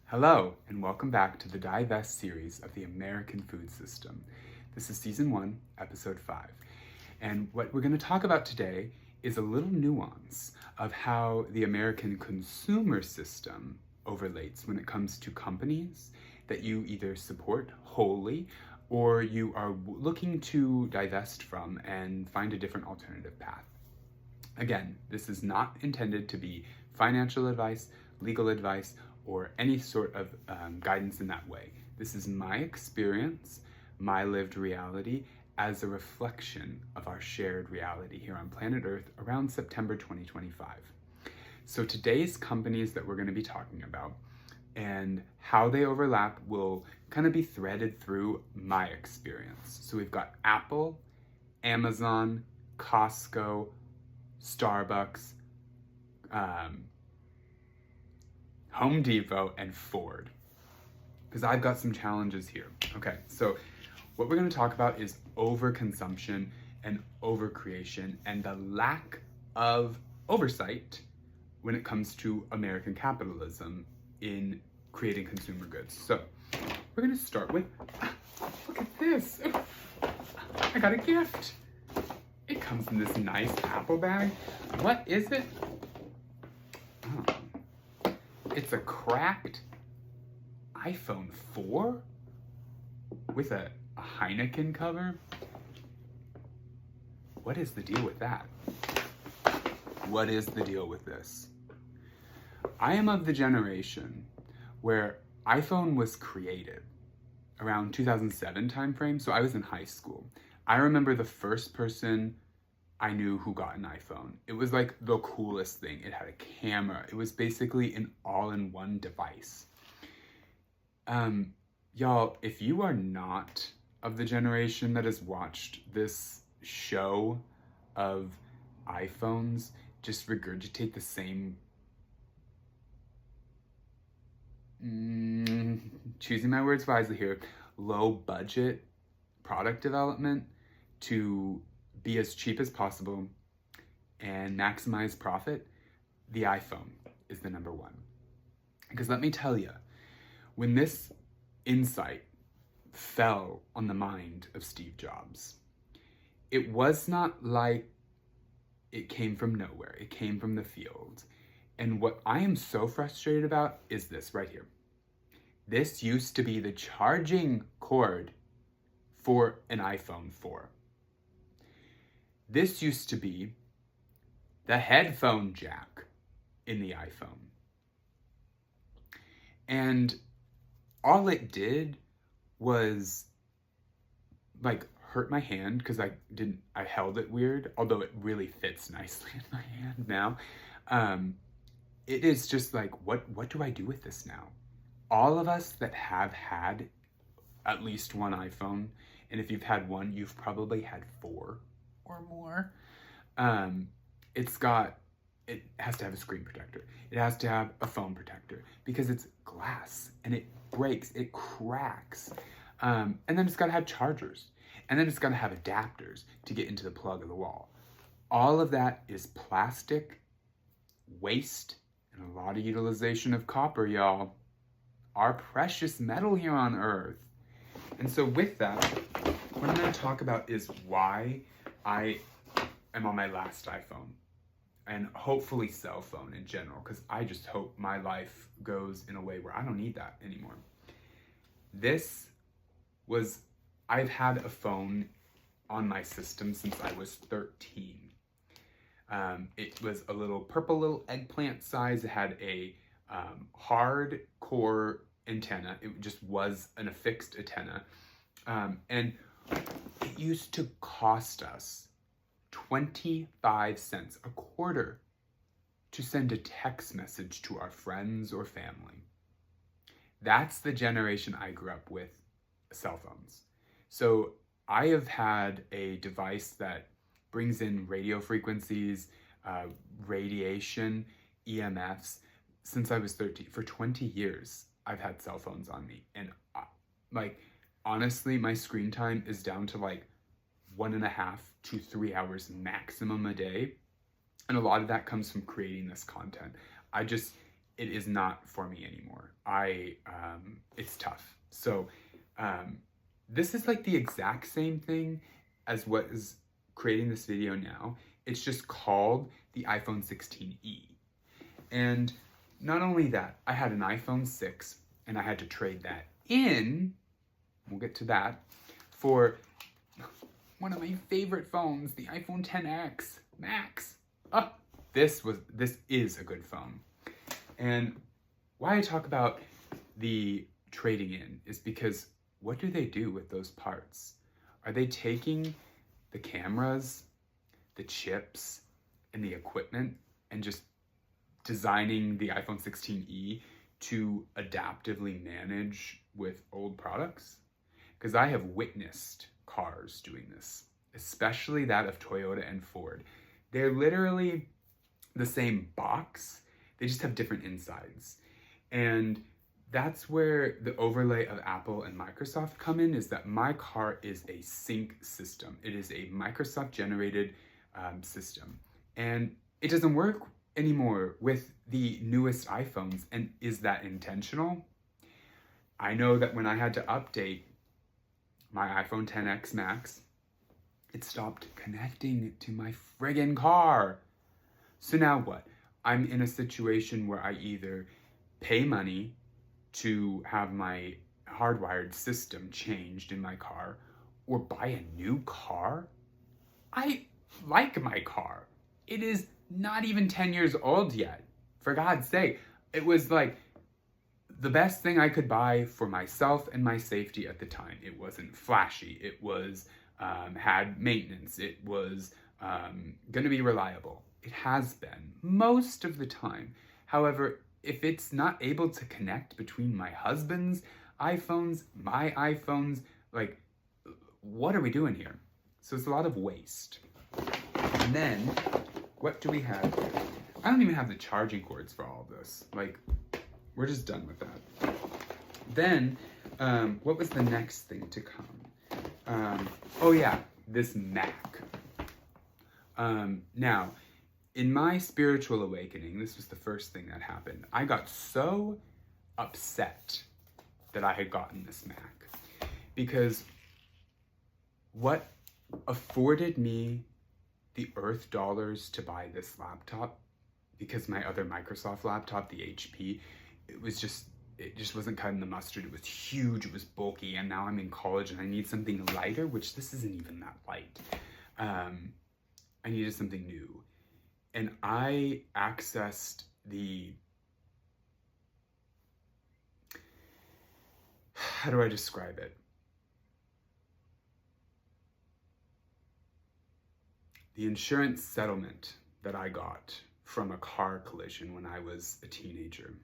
Hello, and welcome back to the Divest series of the American food system. This is Season 1, Episode 5. And what we're going to talk about today is a little nuance of how the American consumer system overlates when it comes to companies that you either support wholly or you are looking to divest from and find a different alternative path. Again, this is not intended to be financial advice, legal advice, or any sort of guidance in that way. This is my experience, my lived reality, as a reflection of our shared reality here on planet Earth around September 2025. So today's companies that we're going to be talking about and how they overlap will kind of be threaded through my experience. So we've got Apple, Amazon, Costco, Starbucks, Home Depot, and Ford, because I've got some challenges here. Okay, so what we're going to talk about is overconsumption and overcreation and the lack of oversight when it comes to American capitalism in creating consumer goods. So we're going to start with, look at this. I got a gift. It comes in this nice Apple bag. What is it? Oh. It's a cracked iPhone 4 with a Heineken cover. What is the deal with that? What is the deal with this? I am of the generation where iPhone was created around 2007 timeframe, so I was in high school. I remember the first person I knew who got an iPhone. It was like the coolest thing. It had a camera. It was basically an all-in-one device. Y'all, if you are not of the generation that has watched this show of iPhones just regurgitate the same, choosing my words wisely here, low budget product development to be as cheap as possible and maximize profit, the iPhone is the number one. Because let me tell you, when this insight fell on the mind of Steve Jobs, it was not like it came from nowhere. It came from the field. And what I am so frustrated about is this right here. This used to be the charging cord for an iPhone 4. This used to be the headphone jack in the iPhone. And all it did was like hurt my hand because I held it weird, although it really fits nicely in my hand now. It is just like, what do I do with this now? All of us that have had at least one iPhone, and if you've had one, you've probably had 4 or more. It has to have a screen protector. It has to have a phone protector because it's glass and it breaks, it cracks. And then it's got to have chargers. And then it's got to have adapters to get into the plug of the wall. All of that is plastic, waste, and a lot of utilization of copper, y'all. Our precious metal here on Earth. And so with that, what I'm going to talk about is why I am on my last iPhone and hopefully cell phone in general, because I just hope my life goes in a way where I don't need that anymore. I've had a phone on my system since I was 13. It was a little purple little eggplant size. It had a hard core antenna. It just was an affixed antenna. And it used to cost us 25 cents, a quarter, to send a text message to our friends or family. That's the generation I grew up with cell phones. So I have had a device that brings in radio frequencies, radiation, EMFs, since I was 13. For 20 years, I've had cell phones on me. And honestly, my screen time is down to 1.5 to 3 hours maximum a day. And a lot of that comes from creating this content. it is not for me anymore. It's tough. So this is like the exact same thing as what is creating this video now. It's just called the iPhone 16e. And not only that, I had an iPhone 6 and I had to trade that in, we'll get to that, for one of my favorite phones, the iPhone XS Max. This is a good phone. And why I talk about the trading in is because what do they do with those parts? Are they taking the cameras, the chips, and the equipment and just designing the iPhone 16e to adaptively manage with old products? Because I have witnessed cars doing this, especially that of Toyota and Ford. They're literally the same box, they just have different insides. And that's where the overlay of Apple and Microsoft come in, is that my car is a sync system. It is a Microsoft generated system. And it doesn't work anymore with the newest iPhones. And is that intentional? I know that when I had to update my iPhone XS Max, it stopped connecting to my friggin' car. So now what? I'm in a situation where I either pay money to have my hardwired system changed in my car or buy a new car. I like my car. It is not even 10 years old yet. For God's sake, it was like the best thing I could buy for myself and my safety at the time. It wasn't flashy. It was had maintenance. It was going to be reliable. It has been most of the time. However, if it's not able to connect between my husband's iPhones, my iPhones, like, what are we doing here? So it's a lot of waste. And then, what do we have here? I don't even have the charging cords for all of this. Like, we're just done with that. Then, what was the next thing to come? Oh yeah, this Mac. Now, in my spiritual awakening, this was the first thing that happened. I got so upset that I had gotten this Mac because what afforded me the earth dollars to buy this laptop, because my other Microsoft laptop, the HP, it just wasn't cutting the mustard. It was huge, it was bulky, and now I'm in college and I need something lighter, which this isn't even that light. I needed something new. And I accessed how do I describe it? The insurance settlement that I got from a car collision when I was a teenager.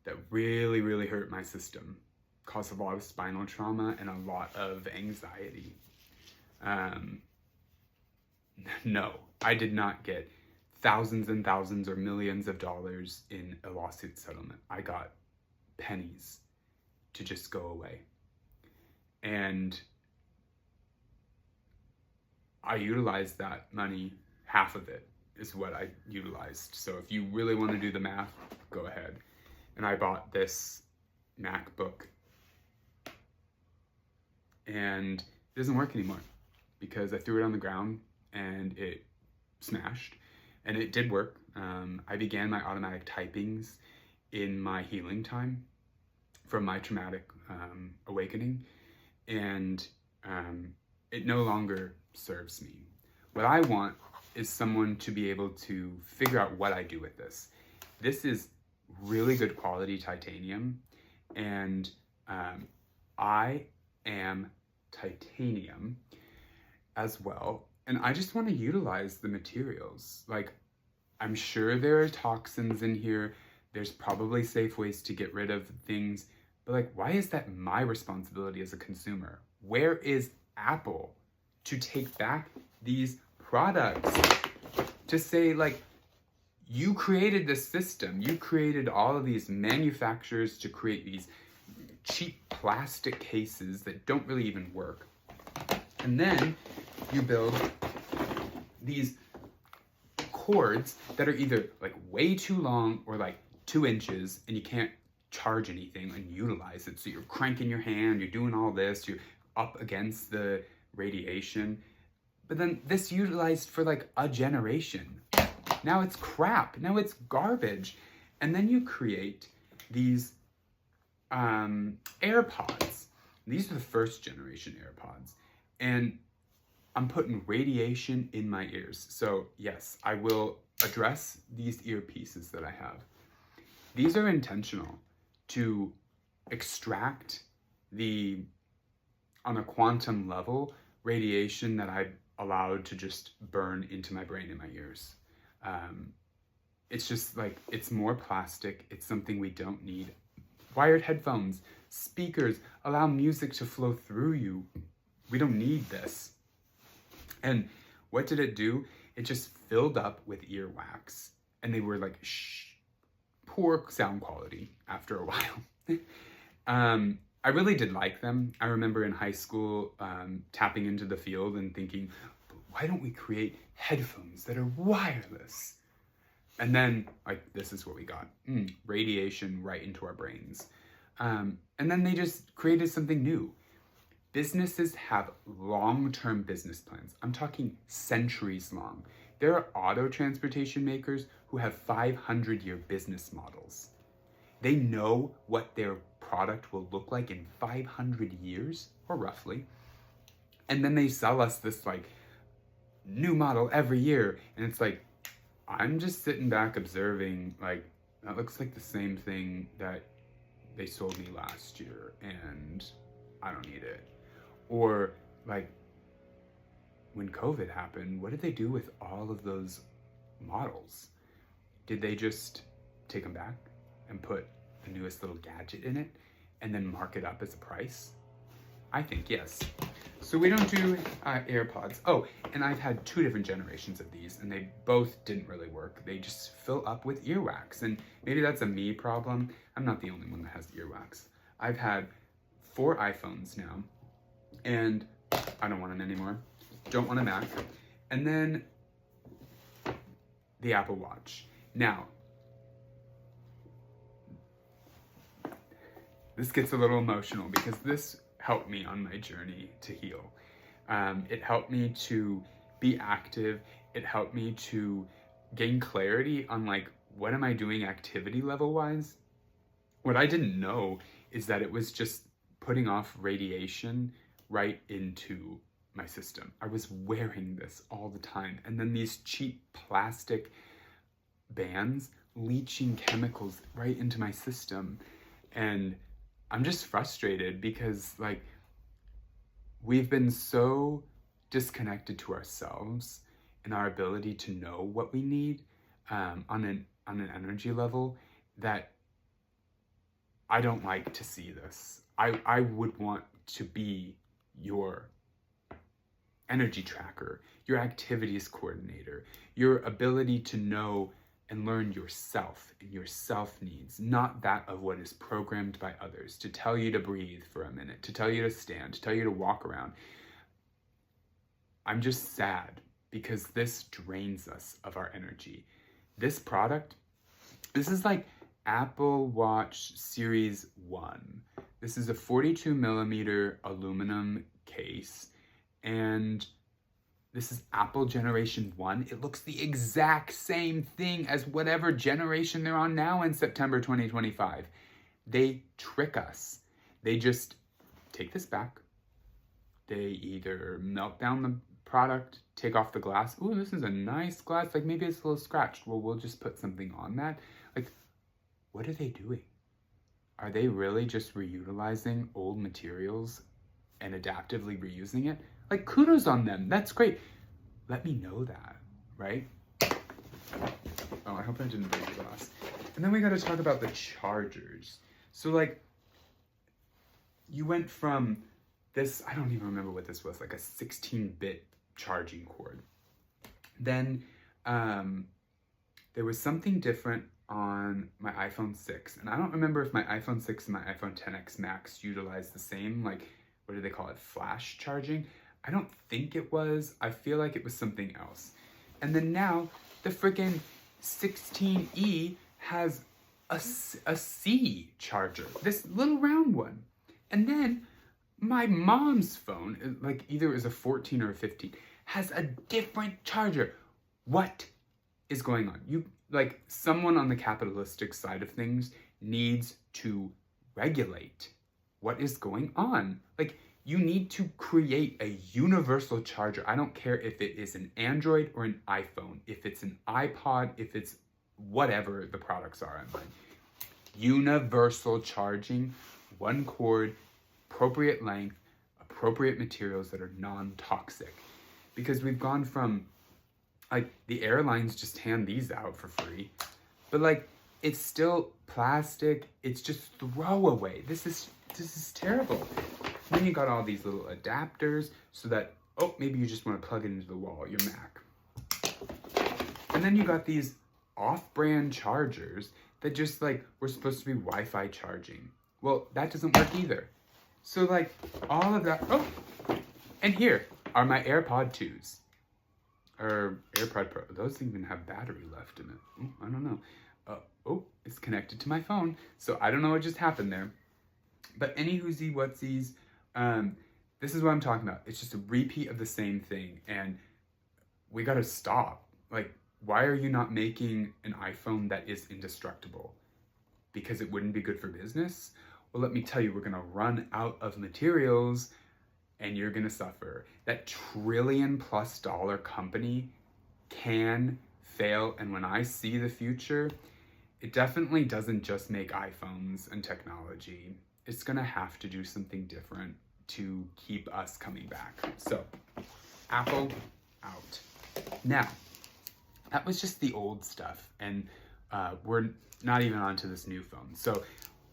That really, really hurt my system. Caused a lot of spinal trauma and a lot of anxiety. No, I did not get thousands and thousands or millions of dollars in a lawsuit settlement. I got pennies to just go away. And I utilized that money, half of it is what I utilized. So if you really want to do the math, go ahead. And I bought this MacBook and it doesn't work anymore because I threw it on the ground and it smashed, and it did work. I began my automatic typings in my healing time from my traumatic awakening, and it no longer serves me. What I want is someone to be able to figure out what I do with this. This is really good quality titanium, and I am titanium as well. And I just want to utilize the materials. Like, I'm sure there are toxins in here. There's probably safe ways to get rid of things. But like, why is that my responsibility as a consumer? Where is Apple to take back these products? To say, like, you created this system. You created all of these manufacturers to create these cheap plastic cases that don't really even work. And then you build these cords that are either like way too long or like 2 inches, and you can't charge anything and utilize it. So you're cranking your hand, you're doing all this, you're up against the radiation. But then this utilized for like a generation. Now it's crap. Now it's garbage. And then you create these AirPods. These are the first generation AirPods. And I'm putting radiation in my ears. So yes, I will address these earpieces that I have. These are intentional to extract on a quantum level, radiation that I allowed to just burn into my brain and my ears. It's just like, it's more plastic. It's something we don't need. Wired headphones, speakers, allow music to flow through you. We don't need this. And what did it do? It just filled up with earwax. And they were like, poor sound quality after a while. I really did like them. I remember in high school tapping into the field and thinking, why don't we create headphones that are wireless? And then, like, this is what we got. Radiation right into our brains. And then they just created something new. Businesses have long-term business plans. I'm talking centuries long. There are auto transportation makers who have 500-year business models. They know what their product will look like in 500 years, or roughly. And then they sell us this like new model every year. And it's like, I'm just sitting back observing, like, that looks like the same thing that they sold me last year and I don't need it. Or like, when COVID happened, what did they do with all of those models? Did they just take them back and put the newest little gadget in it and then mark it up as a price? I think yes. So we don't do AirPods. Oh, and I've had 2 different generations of these and they both didn't really work. They just fill up with earwax, and maybe that's a me problem. I'm not the only one that has earwax. I've had 4 iPhones now and I don't want them anymore. Don't want a Mac. And then the Apple Watch. Now, this gets a little emotional because this helped me on my journey to heal. It helped me to be active. It helped me to gain clarity on like, what am I doing activity level wise? What I didn't know is that it was just putting off radiation right into my system. I was wearing this all the time. And then these cheap plastic bands leaching chemicals right into my system. And I'm just frustrated because like, we've been so disconnected to ourselves and our ability to know what we need on an energy level that I don't like to see this. I would want to be your energy tracker, your activities coordinator, your ability to know and learn yourself and your self needs, not that of what is programmed by others to tell you to breathe for a minute, to tell you to stand, to tell you to walk around. I'm just sad because this drains us of our energy. This product, this is like Apple Watch Series 1. This is a 42 millimeter aluminum case, and this is Apple Generation 1. It looks the exact same thing as whatever generation they're on now in September 2025. They trick us. They just take this back. They either melt down the product, take off the glass. Ooh, this is a nice glass. Like maybe it's a little scratched. Well, we'll just put something on that. Like, what are they doing? Are they really just reutilizing old materials and adaptively reusing it? Like, kudos on them. That's great. Let me know that, right? Oh, I hope I didn't break the glass. And then we got to talk about the chargers. So, like, you went from this, I don't even remember what this was, like a 16-bit charging cord. Then there was something different on my iPhone 6. And I don't remember if my iPhone 6 and my iPhone XS Max utilized the same, like, what do they call it? Flash charging? I don't think it was. I feel like it was something else. And then now The freaking 16E has a C charger, this little round one. And then my mom's phone, like either is a 14 or a 15, has a different charger. What is going on? Like, someone on the capitalistic side of things needs to regulate what is going on. Like, you need to create a universal charger. I don't care if it is an Android or an iPhone, if it's an iPod, if it's whatever the products are online. Universal charging, one cord, appropriate length, appropriate materials that are non-toxic. Because we've gone from, like, the airlines just hand these out for free, but like, it's still plastic. It's just throwaway. This is terrible. Then you got all these little adapters so that, oh, maybe you just want to plug it into the wall, your Mac. And then you got these off-brand chargers that just like were supposed to be Wi-Fi charging. Well, that doesn't work either. So like all of that, oh, and here are my AirPod 2s. Or AirPod Pro. Those even have battery left in it. Oh, I don't know. Oh, it's connected to my phone. So I don't know what just happened there. But any whoosy whatsies, this is what I'm talking about. It's just a repeat of the same thing. And we gotta stop. Like, why are you not making an iPhone that is indestructible? Because it wouldn't be good for business? Well, let me tell you, we're gonna run out of materials and you're gonna suffer. That $1 trillion+ company can fail. And when I see the future, it definitely doesn't just make iPhones and technology. It's gonna have to do something different to keep us coming back. So, Apple out. Now, that was just the old stuff, and we're not even onto this new phone. So,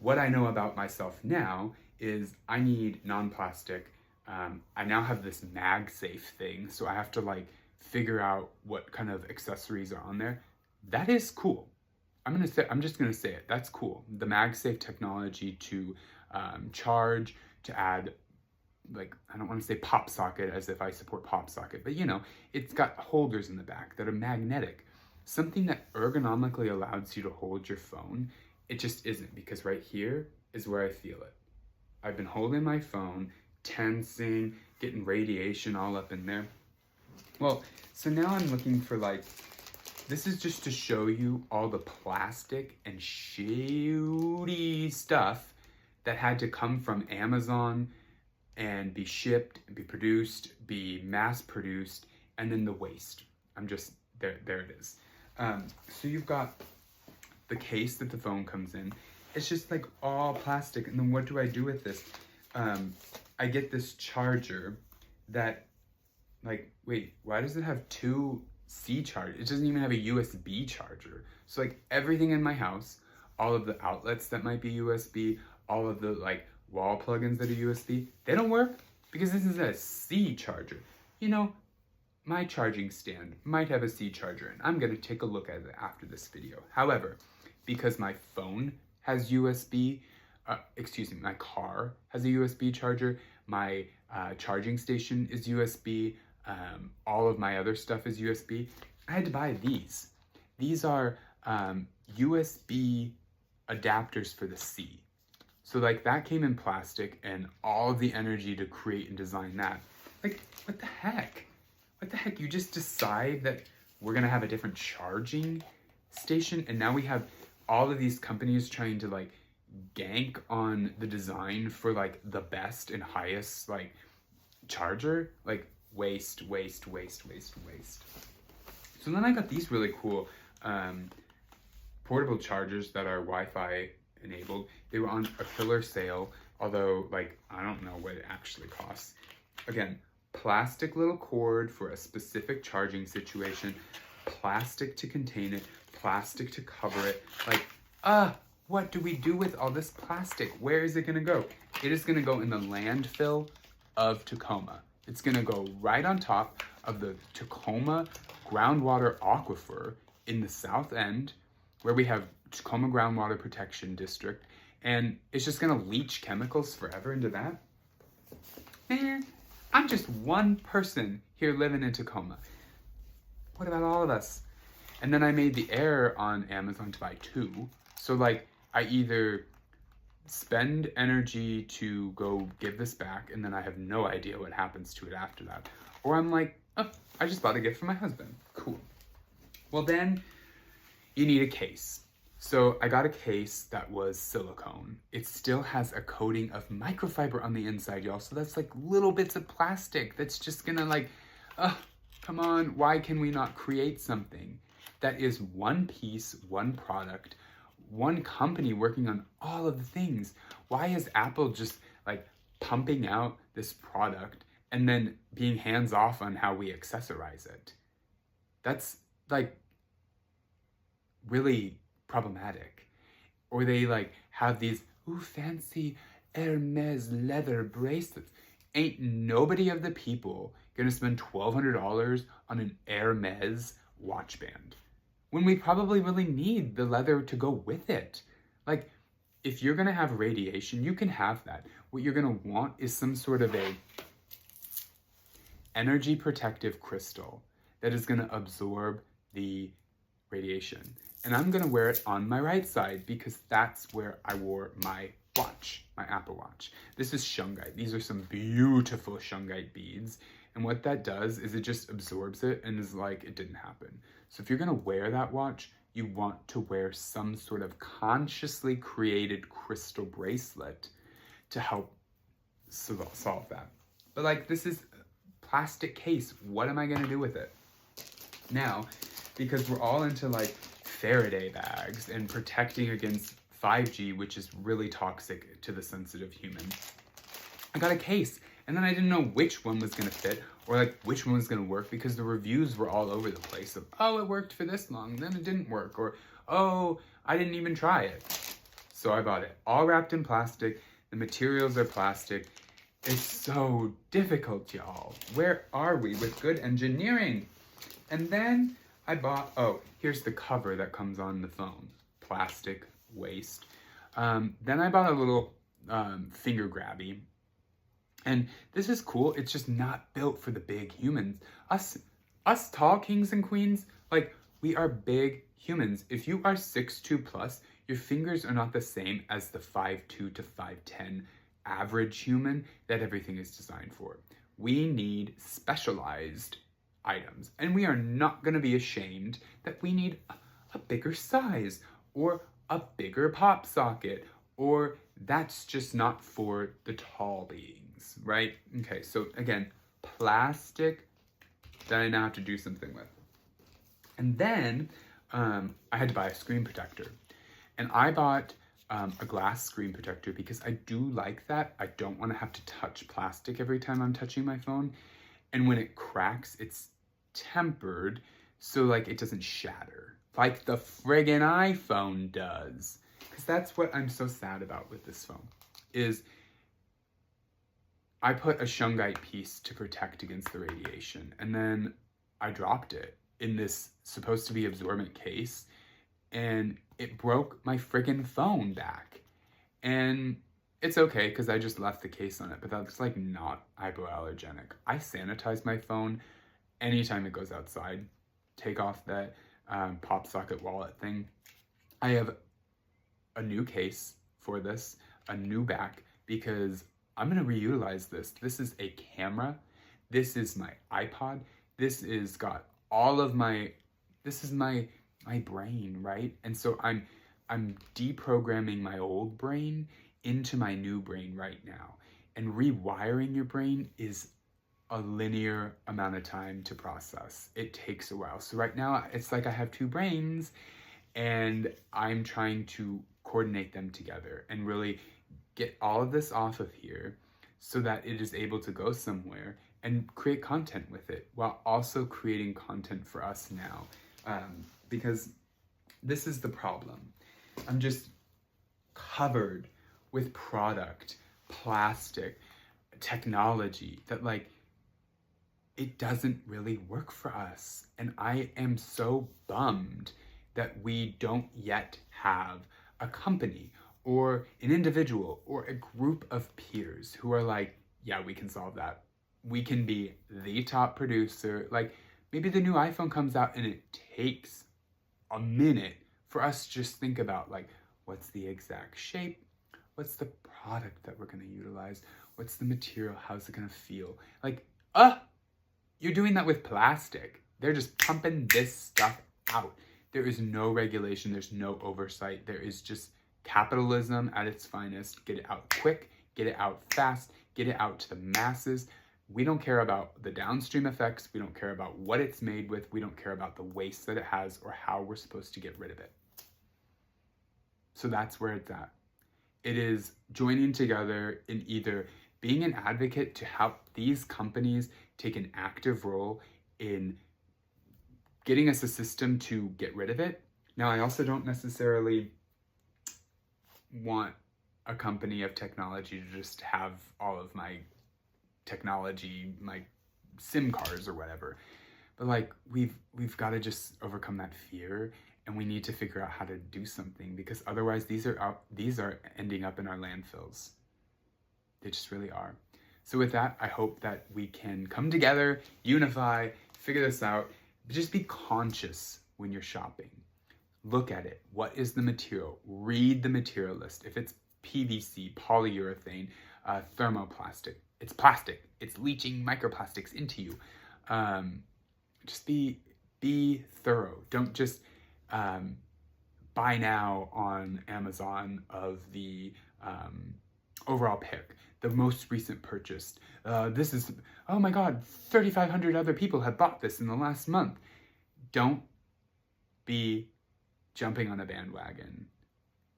what I know about myself now is I need non-plastic. I now have this MagSafe thing, so I have to like figure out what kind of accessories are on there. That is cool. I'm just gonna say it. That's cool. The MagSafe technology to charge, to add, like, I don't want to say pop socket as if I support pop socket, but you know, it's got holders in the back that are magnetic. Something that ergonomically allows you to hold your phone, it just isn't, because right here is where I feel it. I've been holding my phone, tensing, getting radiation all up in there. Well, so now I'm looking for like, this is just to show you all the plastic and shitty stuff that had to come from Amazon and be shipped, and be produced, be mass produced, and then the waste. I'm just, there it is. So you've got the case that the phone comes in. It's just like all plastic. And then what do I do with this? I get this charger that, like, wait, why does it have two C chargers? It doesn't even have a USB charger. So like everything in my house, all of the outlets that might be USB, all of the like wall plugins that are USB, they don't work because this is a C charger. You know, my charging stand might have a C charger, and I'm gonna take a look at it after this video. However, because my phone has USB, my car has a USB charger, my charging station is USB, all of my other stuff is USB, I had to buy these. These are USB adapters for the C. So like that came in plastic, and all of the energy to create and design that. Like, what the heck? What the heck? You just decide that we're gonna have a different charging station, and now we have all of these companies trying to like gank on the design for like the best and highest like charger. Like waste. So then I got these really cool portable chargers that are Wi-Fi enabled. They were on a killer sale, although like I don't know what it actually costs. Again, plastic little cord for a specific charging situation, plastic to contain it, plastic to cover it. Like, what do we do with all this plastic? Where is it gonna go? It is gonna go in the landfill of Tacoma. It's gonna go right on top of the Tacoma groundwater aquifer in the South End, where we have Tacoma Groundwater Protection District, and it's just gonna leach chemicals forever into that? Man, I'm just one person here living in Tacoma. What about all of us? And then I made the error on Amazon to buy 2. So like I either spend energy to go give this back and then I have no idea what happens to it after that. Or I'm like, oh, I just bought a gift for my husband. Cool. Well, then you need a case. So I got a case that was silicone. It still has a coating of microfiber on the inside, y'all. So that's like little bits of plastic that's just gonna like, come on, why can we not create something that is one piece, one product, one company working on all of the things? Why is Apple just like pumping out this product and then being hands off on how we accessorize it? That's like really problematic. Or they like have these fancy Hermes leather bracelets. Ain't nobody of the people gonna spend $1,200 on an Hermes watch band when we probably really need the leather to go with it. Like, if you're gonna have radiation, you can have that. What you're gonna want is some sort of a energy protective crystal that is gonna absorb the radiation. And I'm gonna wear it on my right side because that's where I wore my watch, my Apple Watch. This is shungite. These are some beautiful shungite beads. And what that does is it just absorbs it and is like, it didn't happen. So if you're gonna wear that watch, you want to wear some sort of consciously created crystal bracelet to help solve that. But like, this is a plastic case. What am I gonna do with it? Now, because we're all into like Faraday bags and protecting against 5G, which is really toxic to the sensitive human, I got a case. And then I didn't know which one was gonna fit or like which one was gonna work because the reviews were all over the place of, oh, it worked for this long, then it didn't work, or, oh, I didn't even try it. So I bought it, all wrapped in plastic. The materials are plastic. It's so difficult, y'all. Where are we with good engineering? And then I bought, oh, here's the cover that comes on the phone. Plastic waste. Then I bought a little finger grabby. And this is cool. It's just not built for the big humans. Us tall kings and queens, like, we are big humans. If you are 6'2 plus, your fingers are not the same as the 5'2 to 5'10 average human that everything is designed for. We need specialized items. And we are not going to be ashamed that we need a bigger size or a bigger pop socket, or that's just not for the tall beings, right? Okay, so again, plastic that I now have to do something with. And then I had to buy a screen protector. And I bought a glass screen protector because I do like that. I don't want to have to touch plastic every time I'm touching my phone. And when it cracks, it's tempered so like it doesn't shatter like the friggin' iPhone does. Because that's what I'm so sad about with this phone, is I put a shungite piece to protect against the radiation, and then I dropped it in this supposed to be absorbent case, and it broke my friggin' phone back. And it's okay because I just left the case on it, but that's like not hypoallergenic. I sanitize my phone anytime it goes outside. Take off that pop socket wallet thing. I have a new case for this, a new back, because I'm gonna reutilize this. This is a camera. This is my iPod. This is got all of my, this is my brain, right? And so I'm deprogramming my old brain into my new brain right now. And rewiring your brain is a linear amount of time to process. It takes a while. So right now it's like I have two brains and I'm trying to coordinate them together and really get all of this off of here so that it is able to go somewhere and create content with it while also creating content for us now. Because this is the problem. I'm just covered with product, plastic, technology that like, it doesn't really work for us. And I am so bummed that we don't yet have a company or an individual or a group of peers who are like, yeah, we can solve that. We can be the top producer. Like maybe the new iPhone comes out and it takes a minute for us to just think about, like, what's the exact shape? What's the product that we're going to utilize? What's the material? How's it going to feel? Like, you're doing that with plastic. They're just pumping this stuff out. There is no regulation. There's no oversight. There is just capitalism at its finest. Get it out quick, get it out fast, get it out to the masses. We don't care about the downstream effects. We don't care about what it's made with. We don't care about the waste that it has or how we're supposed to get rid of it. So that's where it's at. It is joining together in either being an advocate to help these companies take an active role in getting us a system to get rid of it. Now, I also don't necessarily want a company of technology to just have all of my technology, my SIM cards or whatever. But like, we've got to just overcome that fear, and we need to figure out how to do something, because otherwise these are ending up in our landfills. They just really are. So with that, I hope that we can come together, unify, figure this out. Just be conscious when you're shopping. Look at it. What is the material? Read the material list. If it's PVC, polyurethane, thermoplastic, it's plastic. It's leaching microplastics into you. Just be thorough. Don't just buy now on Amazon of the overall pick, the most recent purchase. This is, oh my God, 3,500 other people have bought this in the last month. Don't be jumping on a bandwagon.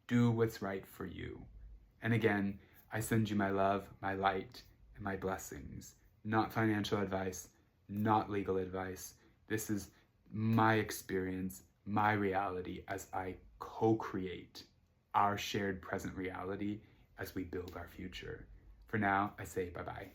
Do what's right for you. And again, I send you my love, my light, and my blessings. Not financial advice, not legal advice. This is my experience, my reality as I co-create our shared present reality as we build our future. For now, I say bye-bye.